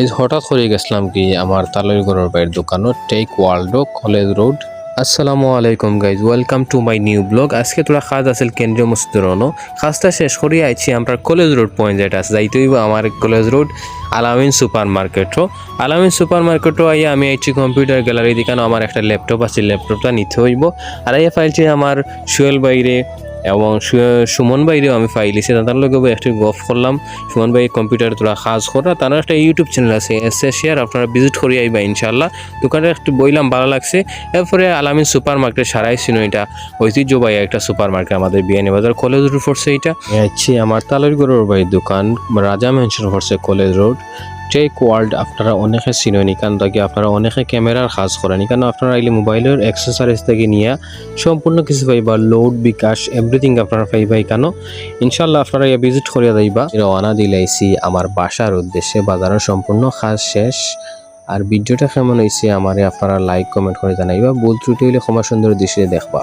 এই হঠাৎ করে গেছিলাম কি আমার তালইগড়ের বাইরের দোকানও টেক ওয়ার্ল্ড কলেজ রোড। আসসালামু আলাইকুম guys, welcome to my new blog. আজকে তোরা কাজ আছে কেন্দ্রীয় মসজিদের কাজটা শেষ করে আইছি আমরা কলেজ রোড পয়েন্ট যেটা আছে যাইতে হইব আমার কলেজ রোড আলামিন সুপার মার্কেটও। আলামিন সুপার মার্কেটও আইয়া আমি আইছি কম্পিউটার গ্যালারি দেখানো আমার একটা ল্যাপটপ আছে, ল্যাপটপটা নিতে হইব। আর আইয়া ফাইলছি আমার সুয়েল বাইরে এবং সুমন বাইরেও আমি ফাইলিছি, তার লগে একটু গফ করলাম। সুমন ভাই কম্পিউটার তোরা কাজ করা, তার একটা ইউটিউব চ্যানেল আছে শেয়ার, আপনারা ভিজিট করে আইবা ইনশাল্লাহ। দোকানে একটু বইলাম, ভালো লাগছে। এরপরে আলামিন সুপার মার্কেট সারাইছিল, এটা ঐতিহ্যবাহী একটা সুপার মার্কেট আমাদের বিয়ানি বাজার কলেজ রোড পড়ছে। এটা আছি আমার তালইগড়ের বাই দোকান রাজা মেনশন পড়ছে কলেজ রোড টেক ওয়ার্ল্ড। আপনারা অনেকে চিনেন এখান থেকে, আপনারা অনেকে ক্যামেরার কাজ করেন এখানে। আপনারা আইলে মোবাইলের অ্যাক্সেসরিজ থেকে নিয়ে সম্পূর্ণ কিছু পাইবা, লোড বিকাশ এভরিথিং আপনারা পাইবা এখানে ইনশাল্লাহ। আপনারা ভিজিট করিয়া যাইবা। রওনা দিলাইছি আমার বাসার উদ্দেশ্যে, বাজারের সম্পূর্ণ কাজ শেষ। আর ভিডিওটা কেমন হয়েছে আমারে আপনারা লাইক কমেন্ট করে জানাইবা, ভুল ত্রুটি হইলে ক্ষমা সুন্দর দৃষ্টিতে দেখবা।